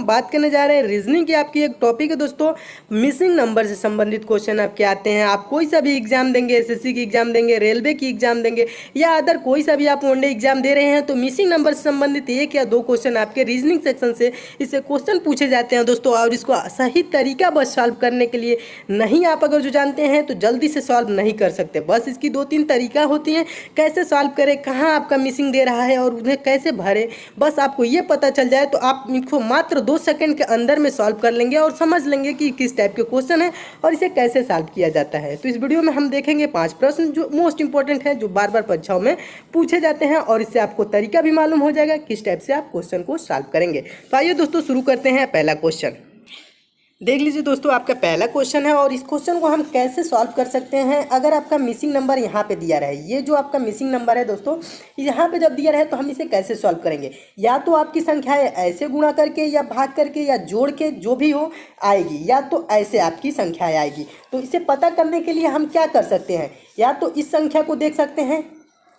बात करने जा रहे हैं रीजनिंग की। आपकी एक टॉपिक है दोस्तों, मिसिंग नंबर से संबंधित क्वेश्चन आपके आते हैं। आप कोई सा भी एग्जाम देंगे, एसएससी की एग्जाम देंगे, रेलवे की एग्जाम देंगे या अदर कोई सा भी आप वनडे एग्जाम दे रहे हैं, तो मिसिंग नंबर से संबंधित एक या दो क्वेश्चन आपके रीजनिंग सेक्शन से इससे क्वेश्चन पूछे जाते हैं दोस्तों। और इसको सही तरीका बस सॉल्व करने के लिए नहीं, आप अगर जो जानते हैं तो जल्दी से सॉल्व नहीं कर सकते। बस इसकी 2-3 तरीका होती हैं कैसे सॉल्व करें, कहाँ आपका मिसिंग दे रहा है और उन्हें कैसे भरें। बस आपको ये पता चल जाए तो आप इनको मात्र 2 सेकंड के अंदर में सॉल्व कर लेंगे और समझ लेंगे कि किस टाइप के क्वेश्चन है और इसे कैसे सॉल्व किया जाता है। तो इस वीडियो में हम देखेंगे 5 प्रश्न जो मोस्ट इंपॉर्टेंट है, जो बार बार परीक्षाओं में पूछे जाते हैं और इससे आपको तरीका भी मालूम हो जाएगा किस टाइप से आप क्वेश्चन को सॉल्व करेंगे। तो आइए दोस्तों शुरू करते हैं। पहला क्वेश्चन देख लीजिए दोस्तों, आपका पहला क्वेश्चन है और इस क्वेश्चन को हम कैसे सॉल्व कर सकते हैं। अगर आपका मिसिंग नंबर यहाँ पे दिया रहे, ये जो आपका मिसिंग नंबर है दोस्तों, यहाँ पे जब दिया रहे तो हम इसे कैसे सॉल्व करेंगे। या तो आपकी संख्याएं ऐसे गुणा करके या भाग करके या जोड़ के जो भी हो आएगी, या तो ऐसे आपकी संख्याएं आएगी। तो इसे पता करने के लिए हम क्या कर सकते हैं, या तो इस संख्या को देख सकते हैं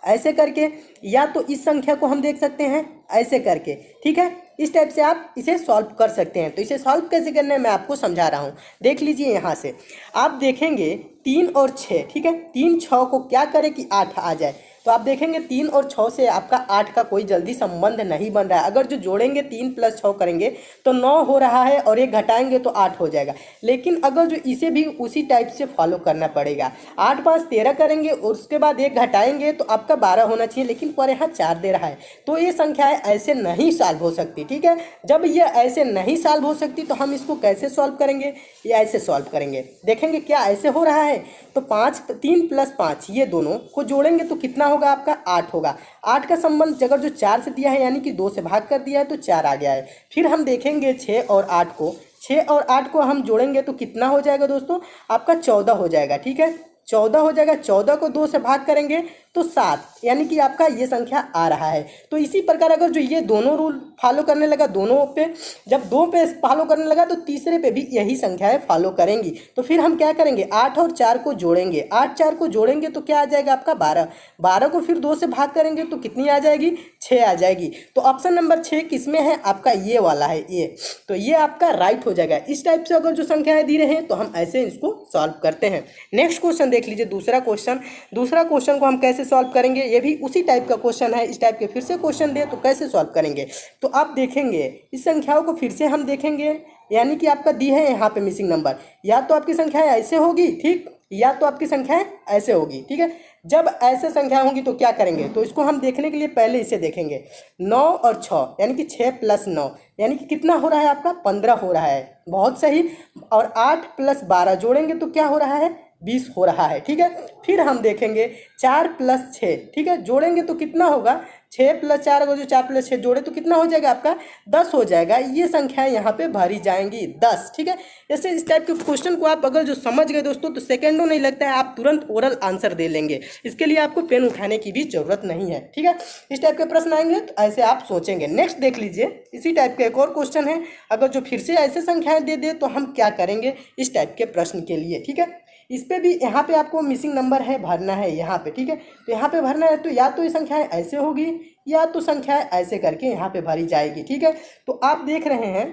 ऐसे करके, या तो इस संख्या को हम देख सकते हैं ऐसे करके। ठीक है, इस टाइप से आप इसे सॉल्व कर सकते हैं। तो इसे सॉल्व कैसे करना है मैं आपको समझा रहा हूँ। देख लीजिए, यहाँ से आप देखेंगे 3 और 6, ठीक है, 3 6 को क्या करे कि 8 आ जाए। तो आप देखेंगे 3 और 6 से आपका 8 का कोई जल्दी संबंध नहीं बन रहा है। अगर जो जोड़ेंगे 3 + 6 करेंगे तो 9 हो रहा है और एक घटाएंगे तो 8 हो जाएगा। लेकिन अगर जो इसे भी उसी टाइप से फॉलो करना पड़ेगा, 8 5 13 करेंगे और उसके बाद एक घटाएंगे तो आपका 12 होना चाहिए, लेकिन पर यहाँ 4 दे रहा है। तो ये संख्याएं ऐसे नहीं सॉल्व हो सकती। ठीक है, जब ये ऐसे नहीं सॉल्व हो सकती तो हम इसको कैसे सॉल्व करेंगे, ये ऐसे सॉल्व करेंगे। देखेंगे क्या ऐसे हो रहा है, तो 3 + 5 ये दोनों को जोड़ेंगे तो कितना होगा आपका 8 होगा। 8 का संबंध अगर जो 4 से दिया है यानी कि 2 से भाग कर दिया है तो 4 आ गया है। फिर हम देखेंगे 6 और 8 को, 6 और 8 को हम जोड़ेंगे तो कितना हो जाएगा दोस्तों, आपका 14 हो जाएगा। ठीक है, 14 हो जाएगा। 14 को 2 से भाग करेंगे तो 7, यानी कि आपका ये संख्या आ रहा है। तो इसी प्रकार अगर जो ये दोनों रूल फॉलो करने लगा दोनों पे, जब 2 पे फॉलो करने लगा तो तीसरे पे भी यही संख्याएं फॉलो करेंगी। तो फिर हम क्या करेंगे, 8 और 4 को जोड़ेंगे। 8 4 को जोड़ेंगे तो क्या आ जाएगा आपका 12। 12 को फिर 2 से भाग करेंगे तो कितनी आ जाएगी, 6 आ जाएगी। तो ऑप्शन नंबर 6 किसमें है, आपका ये वाला है, ये। तो ये आपका राइट हो जाएगा। इस टाइप से अगर जो संख्याएं दी रहे हैं तो हम ऐसे इसको सॉल्व करते हैं। नेक्स्ट क्वेश्चन देख लीजिए, दूसरा क्वेश्चन को हम कैसे सॉल्व करेंगे। ये भी उसी टाइप का क्वेश्चन है। इस टाइप के फिर से क्वेश्चन दे तो कैसे सॉल्व करेंगे। तो आप देखेंगे इस संख्याओं को फिर से हम देखेंगे, यानी कि आपका दी है यहाँ पे मिसिंग नंबर, या तो आपकी संख्याएं ऐसे होगी, ठीक, या तो आपकी संख्याएं ऐसे होगी। ठीक है, जब ऐसे संख्या होंगी तो क्या करेंगे, तो इसको हम देखने के लिए पहले इसे देखेंगे। 9 और 6 यानी कि 6 + 9 यानी कि कितना हो रहा है आपका 15 हो रहा है। बहुत सही। और 8 + 12 जोड़ेंगे तो क्या हो रहा है, 20 हो रहा है। ठीक है, फिर हम देखेंगे 4 + 6, ठीक है, जोड़ेंगे तो कितना होगा, 6 + 4, अगर जो 4 + 6 जोड़े तो कितना हो जाएगा आपका 10 हो जाएगा। ये संख्याएं यहाँ पे भरी जाएंगी 10। ठीक है, जैसे इस टाइप के क्वेश्चन को आप अगर जो समझ गए दोस्तों तो सेकंडों नहीं लगता है, आप तुरंत ओरल आंसर दे लेंगे। इसके लिए आपको पेन उठाने की भी जरूरत नहीं है। ठीक है, इस टाइप के प्रश्न आएंगे तो ऐसे आप सोचेंगे। नेक्स्ट देख लीजिए, इसी टाइप का एक और क्वेश्चन है। अगर जो फिर से ऐसे संख्याएं दे दे तो हम क्या करेंगे इस टाइप के प्रश्न के लिए। ठीक है, इस पे भी यहाँ पे आपको मिसिंग नंबर है भरना है यहाँ पे। ठीक है, तो यहाँ पे भरना है तो या तो ये संख्याएं ऐसे होगी या तो संख्याएं ऐसे करके यहाँ पे भरी जाएगी। ठीक है, तो आप देख रहे हैं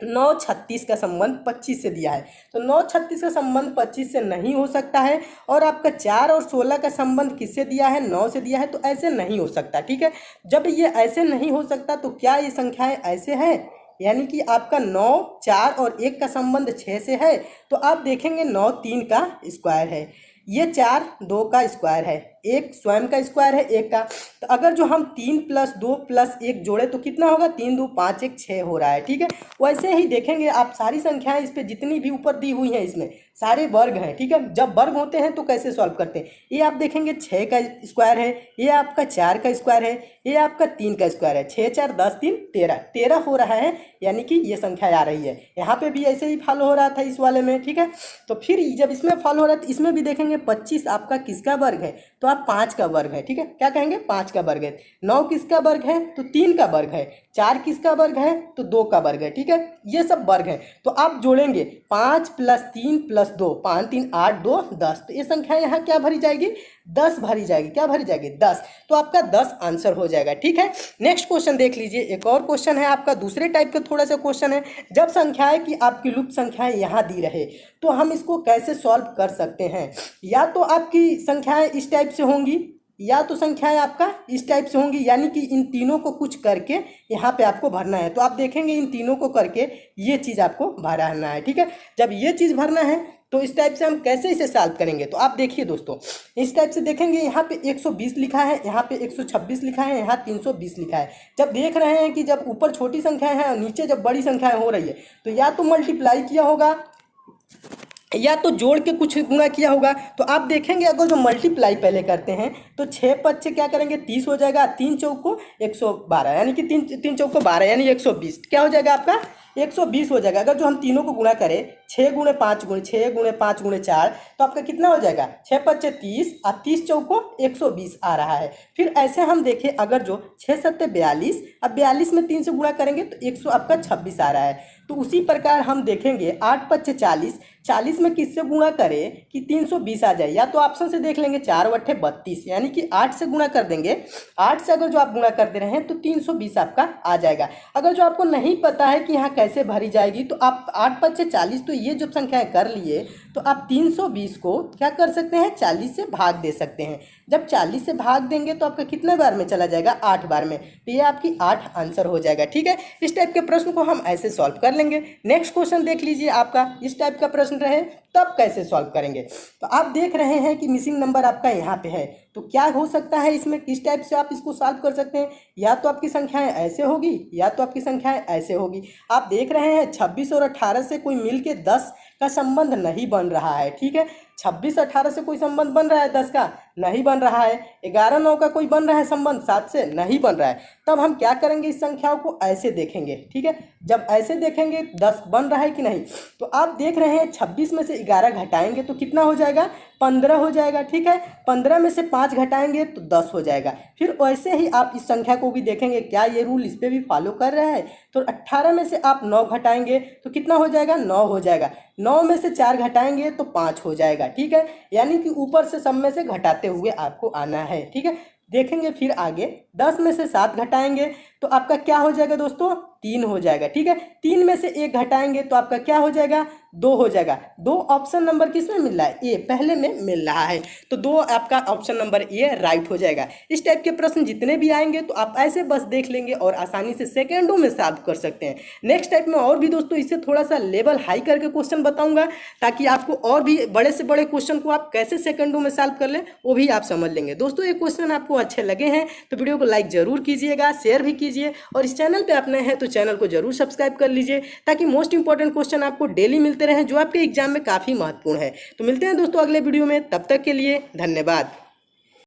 9 36 का संबंध 25 से दिया है, तो 9 36 का संबंध 25 से नहीं हो सकता है। और आपका 4 और 16 का संबंध किससे दिया है, 9 से दिया है, तो ऐसे नहीं हो सकता। ठीक है, जब ये ऐसे नहीं हो सकता तो क्या ये संख्याएं ऐसे हैं, यानी कि आपका 9 4 और 1 का संबंध 6 से है। तो आप देखेंगे 9 3 का स्क्वायर है, ये 4 2 का स्क्वायर है, 1 स्वयं का स्क्वायर है 1 का। तो अगर जो हम 3 + 2 + 1 जोड़े तो कितना होगा, 3 2 5 1 6 हो रहा है। ठीक है, वैसे ही देखेंगे आप सारी संख्याएं इस पे जितनी भी ऊपर दी हुई हैं इसमें सारे वर्ग हैं। ठीक है, जब वर्ग होते हैं तो कैसे सॉल्व करते हैं, ये आप देखेंगे 6 का स्क्वायर है, ये आपका 4 का स्क्वायर है, ये आपका 3 का स्क्वायर है। 6 4 10 3 13 13 हो रहा है, यानी कि ये संख्या आ रही है। यहाँ पे भी ऐसे ही फॉलो हो रहा था इस वाले में। ठीक है, तो फिर जब इसमें फॉलो हो रहा है तो इसमें भी देखेंगे 25 आपका किसका वर्ग है, तो आप अब 5 का वर्ग है, ठीक है, क्या कहेंगे 5 का वर्ग है। 9 किसका वर्ग है तो 3 का वर्ग है। 4 किसका वर्ग है तो 2 का वर्ग है, ठीक है, ये सब वर्ग है। तो आप जोड़ेंगे 5 + 3 + 2, 5 3 8 2 10, तो ये संख्या यहाँ क्या भरी जाएगी 10 भरी जाएगी। क्या भरी जाएगी 10, तो आपका 10 आंसर हो जाएगा, ठीक है। नेक्स्ट क्वेश्चन देख लीजिए, एक और क्वेश्चन है आपका दूसरे टाइप का थोड़ा सा क्वेश्चन है। जब संख्याएं कि आपकी लुप्त संख्याएं यहाँ दी रहे तो हम इसको कैसे सॉल्व कर सकते हैं। या तो आपकी संख्याएं इस टाइप से होंगी या तो संख्याएं आपका इस टाइप से होंगी, यानी कि इन तीनों को कुछ करके यहाँ पे आपको भरना है। तो आप देखेंगे इन तीनों को करके ये चीज़ आपको भरना है, ठीक है। जब ये चीज़ भरना है तो इस टाइप से हम कैसे इसे सॉल्व करेंगे, तो आप देखिए दोस्तों, इस टाइप से देखेंगे यहाँ पे 120 लिखा है, यहाँ पे 126 लिखा है, यहाँ 320 लिखा है। जब देख रहे हैं कि जब ऊपर छोटी संख्याएं हैं और नीचे जब बड़ी संख्याएं हो रही है तो या तो मल्टीप्लाई किया होगा या तो जोड़ के कुछ गुणा किया होगा। तो आप देखेंगे अगर जो मल्टीप्लाई पहले करते हैं तो 6 × 5 क्या करेंगे 30 हो जाएगा, 3 चौको 112, यानी कि 3 चौको 12 यानी 120, क्या हो जाएगा आपका 120 हो जाएगा। अगर जो हम तीनों को गुणा करें 6 × 5 6 × 5 × 4 तो आपका कितना हो जाएगा 6 × 5 30 और 30 चौको 120 आ रहा है। फिर ऐसे हम देखें अगर जो 6 × 7 42, अब 42 में 3 से गुणा करेंगे तो 100 आपका 26 आ रहा है। तो उसी प्रकार हम देखेंगे 8 × 5 40, 40 में किससे गुणा करें कि 320 आ जाए, या तो ऑप्शन से देख लेंगे 4 × 8 32, यानी कि 8 से गुणा कर देंगे। 8 से अगर जो आप गुणा कर दे रहे हैं तो 320 आपका आ जाएगा। अगर जो आपको नहीं पता है कि यहाँ कैसे भरी जाएगी तो आप 8 × 5 40, तो ये जब संख्याएं कर लिए तो आप 320 को क्या कर सकते हैं 40 से भाग दे सकते हैं। जब 40 से भाग देंगे तो आपका कितने बार में चला जाएगा 8 बार में, तो ये आपकी 8 आंसर हो जाएगा, ठीक है। इस टाइप के प्रश्न को हम ऐसे सॉल्व कर लेंगे। नेक्स्ट क्वेश्चन देख लीजिए, आपका इस टाइप का प्रश्न रहे तब कैसे सॉल्व करेंगे। तो आप देख रहे हैं कि मिसिंग नंबर आपका यहाँ पे है, तो क्या हो सकता है इसमें, किस टाइप से आप इसको सॉल्व कर सकते हैं। या तो आपकी संख्याएं ऐसे होगी या तो आपकी संख्याएं ऐसे होगी। आप देख रहे हैं 26 और 18 से कोई मिल के 10 का संबंध नहीं बन रहा है, ठीक है। 26 18 से कोई संबंध बन रहा है 10 का नहीं बन रहा है। 11 9 का कोई बन रहा है संबंध 7 से नहीं बन रहा है। तब हम क्या करेंगे इस संख्याओं को ऐसे देखेंगे, ठीक है। जब ऐसे देखेंगे 10 बन रहा है कि नहीं, तो आप देख रहे हैं 26 में से 11 घटाएंगे तो कितना हो जाएगा 15 हो जाएगा, ठीक है। 15 में से 5 घटाएंगे तो 10 हो जाएगा। फिर वैसे ही आप इस संख्या को भी देखेंगे क्या ये रूल इस पर भी फॉलो कर रहा है। तो 18 में से आप 9 घटाएंगे तो कितना हो जाएगा 9 हो जाएगा। 9 में से 4 घटाएंगे तो 5 हो जाएगा, ठीक है। यानी कि ऊपर से सब में से घटाते हुए आपको आना है, ठीक है। देखेंगे फिर आगे 10 में से 7 घटाएंगे तो आपका क्या हो जाएगा दोस्तों 3 हो जाएगा, ठीक है। 3 में से 1 घटाएंगे तो आपका क्या हो जाएगा 2 हो जाएगा। 2 ऑप्शन नंबर किस में मिल रहा है ए पहले में मिल रहा है, तो 2 आपका ऑप्शन नंबर ए राइट हो जाएगा। इस टाइप के प्रश्न जितने भी आएंगे तो आप ऐसे बस देख लेंगे और आसानी से सेकेंडों में सॉल्व कर सकते हैं। नेक्स्ट टाइप में और भी दोस्तों इससे थोड़ा सा लेवल हाई करके क्वेश्चन बताऊंगा ताकि आपको और भी बड़े से बड़े क्वेश्चन को आप कैसे सेकेंडों में सॉल्व कर लें वो भी आप समझ लेंगे। दोस्तों ये क्वेश्चन आपको अच्छे लगे हैं तो वीडियो को लाइक जरूर कीजिएगा, शेयर भी कीजिए और इस चैनल पे आप नए हैं तो चैनल को जरूर सब्सक्राइब कर लीजिए ताकि मोस्ट इंपॉर्टेंट क्वेश्चन आपको डेली मिलते रहें जो आपके एग्जाम में काफ़ी महत्वपूर्ण है। तो मिलते हैं दोस्तों अगले वीडियो में, तब तक के लिए धन्यवाद।